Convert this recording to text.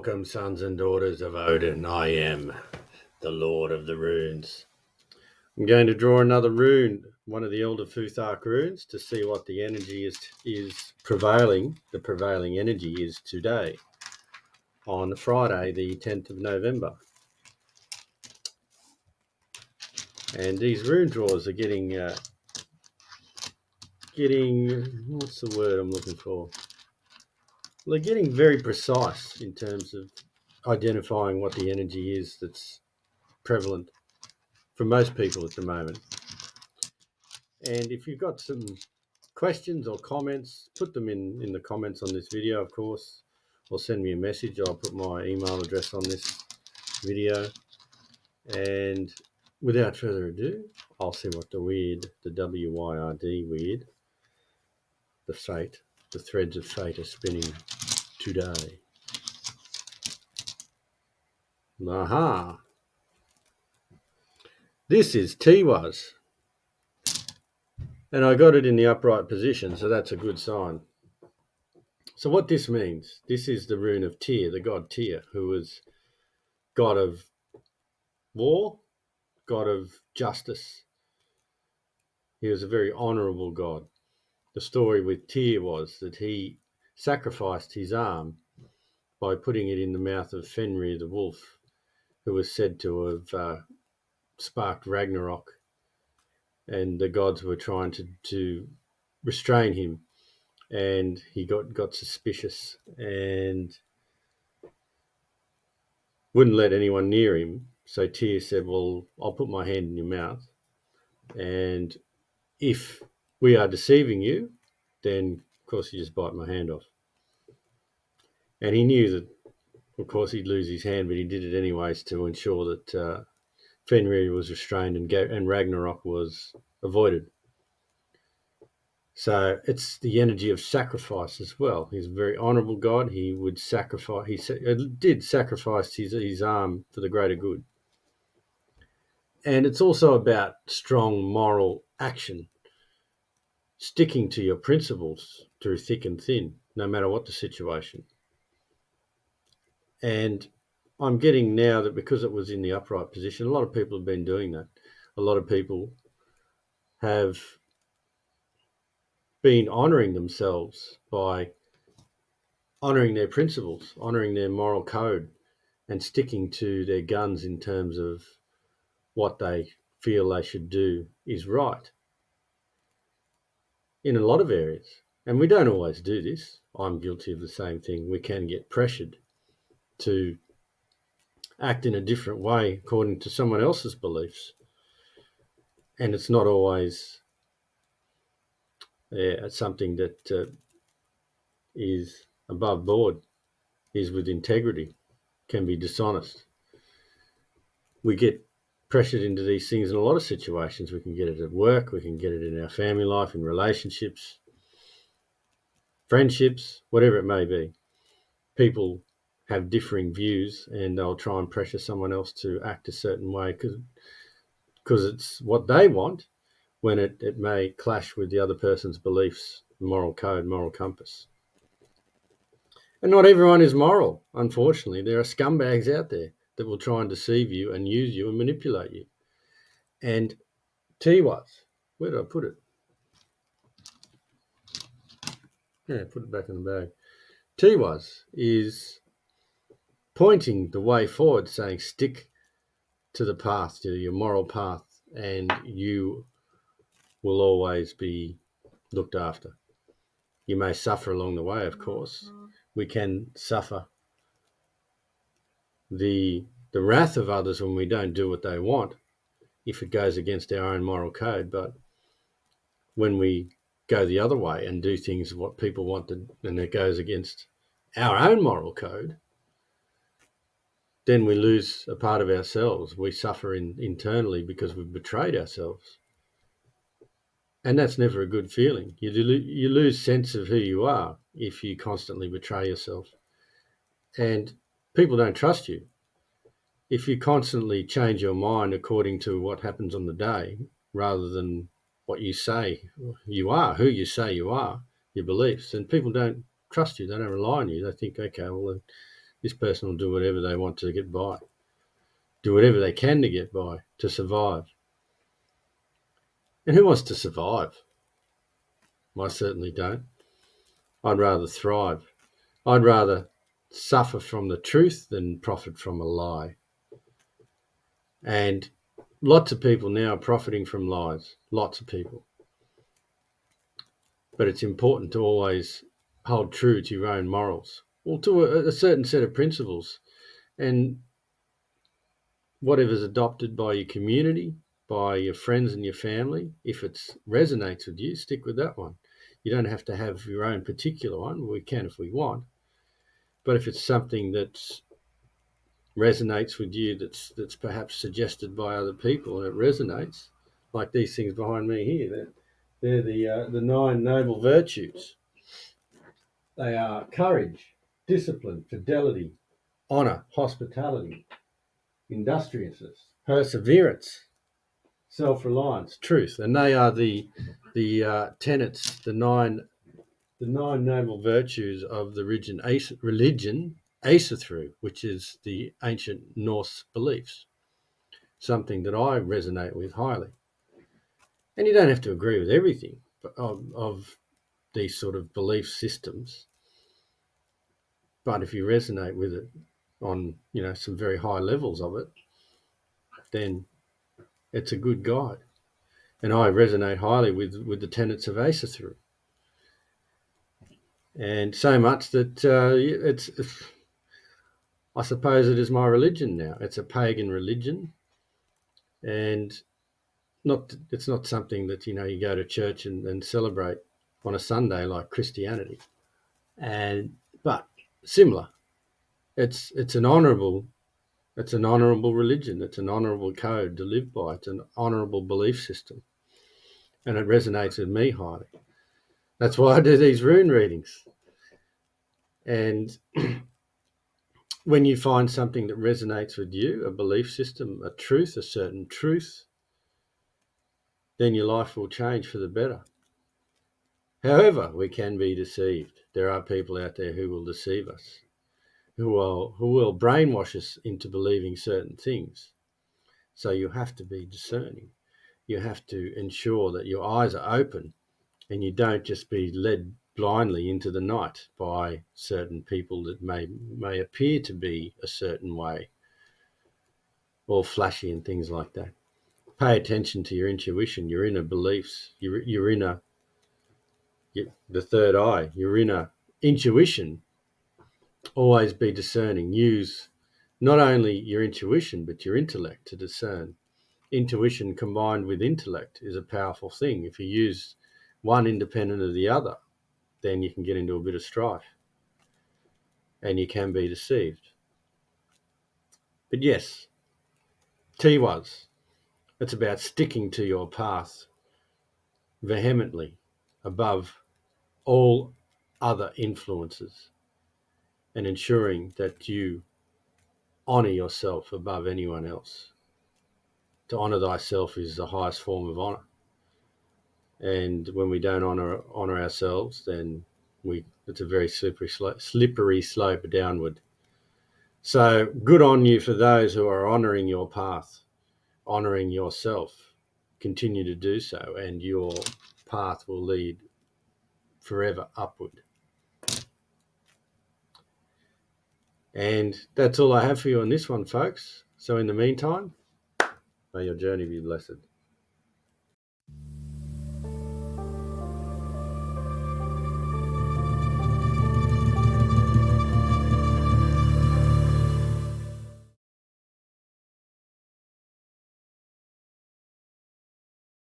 Welcome, sons and daughters of Odin. I am the Lord of the Runes. I'm going to draw another rune, one of the elderfuthark runes, to see what the energy is prevailing. The prevailing energy is today, on Friday, the 10th of November. And these rune draws are getting what's the word I'm looking for? They're getting very precise in terms of identifying what the energy is that's prevalent for most people at the moment. And if you've got some questions or comments, put them in the comments on this video, of course, or send me a message. I'll put my email address on this video. And without further ado, I'll see what the wyrd, the W-Y-R-D wyrd, the fate, the threads of fate are spinning today. Aha! This is Tiwaz. And I got it in the upright position, so that's a good sign. So what this means, this is the rune of Tyr, the god Tyr, who was god of war, god of justice. He was a very honourable god. The story with Tyr was that he sacrificed his arm by putting it in the mouth of Fenrir the wolf, who was said to have sparked Ragnarok, and the gods were trying to restrain him, and he got suspicious and wouldn't let anyone near him. So Tyr said, well, I'll put my hand in your mouth, and if we are deceiving you, then of course you just bite my hand off. And he knew that, of course, he'd lose his hand, but he did it anyways to ensure that Fenrir was restrained and Ragnarok was avoided. So it's the energy of sacrifice as well. He's a very honourable god. He would sacrifice. He did sacrifice his arm for the greater good. And it's also about strong moral action, sticking to your principles through thick and thin, no matter what the situation. And I'm getting now that because it was in the upright position, a lot of people have been doing that. A lot of people have been honouring themselves by honouring their principles, honouring their moral code, and sticking to their guns in terms of what they feel they should do is right in a lot of areas. And we don't always do this. I'm guilty of the same thing. We can get pressured to act in a different way according to someone else's beliefs. And it's not always something that is above board, is with integrity, can be dishonest. We get pressured into these things in a lot of situations. We can get it at work, we can get it in our family life, in relationships, friendships, whatever it may be. People have differing views and they'll try and pressure someone else to act a certain way because it's what they want, when it may clash with the other person's beliefs, moral code, moral compass. And not everyone is moral, unfortunately. There are scumbags out there that will try and deceive you and use you and manipulate you. And Tiwaz, where did I put it? Yeah, put it back in the bag. Tiwaz is pointing the way forward, saying stick to the path, to your moral path, and you will always be looked after. You may suffer along the way, of course. We can suffer the wrath of others when we don't do what they want, if it goes against our own moral code. But when we go the other way and do things what people want and it goes against our own moral code, then we lose a part of ourselves. We suffer internally because we've betrayed ourselves. And that's never a good feeling. You lose sense of who you are if you constantly betray yourself. And people don't trust you. If you constantly change your mind according to what happens on the day, rather than what you say you are, who you say you are, your beliefs, and people don't trust you, they don't rely on you. They think, okay, well, This person will do whatever they want to get by, do whatever they can to get by, to survive. And who wants to survive? I certainly don't. I'd rather thrive. I'd rather suffer from the truth than profit from a lie. And lots of people now are profiting from lies, lots of people. But it's important to always hold true to your own morals, or to a certain set of principles. And whatever's adopted by your community, by your friends and your family, if it resonates with you, stick with that one. You don't have to have your own particular one. We can if we want. But if it's something that resonates with you, that's perhaps suggested by other people, and it resonates, like these things behind me here, they're the 9 noble virtues. They are courage, discipline, fidelity, honour, hospitality, industriousness, perseverance, self-reliance, truth. And they are the tenets, the nine noble virtues of the religion Asathru, which is the ancient Norse beliefs, something that I resonate with highly. And you don't have to agree with everything of these sort of belief systems, but if you resonate with it on, some very high levels of it, then it's a good guide. And I resonate highly with the tenets of Asathru. And so much that I suppose it is my religion now. It's a pagan religion, and it's not something that you go to church and celebrate on a Sunday like Christianity. But similar, it's an honourable religion. It's an honourable code to live by. It's an honourable belief system, and it resonates with me highly. That's why I do these rune readings. And when you find something that resonates with you, a belief system, a truth, a certain truth, then your life will change for the better. However, we can be deceived. There are people out there who will deceive us, who will brainwash us into believing certain things. So you have to be discerning. You have to ensure that your eyes are open and you don't just be led blindly into the night by certain people that may appear to be a certain way, all flashy and things like that. Pay attention to your intuition, your inner beliefs, your inner, the third eye, your inner intuition. Always be discerning. Use not only your intuition, but your intellect to discern. Intuition combined with intellect is a powerful thing. If you use one independent of the other, then you can get into a bit of strife and you can be deceived. But yes, Tiwaz, it's about sticking to your path vehemently above all other influences and ensuring that you honour yourself above anyone else. To honour thyself is the highest form of honour. And when we don't honour ourselves, then it's a very slippery slope downward. So good on you for those who are honouring your path, honouring yourself. Continue to do so, and your path will lead forever upward. And that's all I have for you on this one, folks. So in the meantime, may your journey be blessed.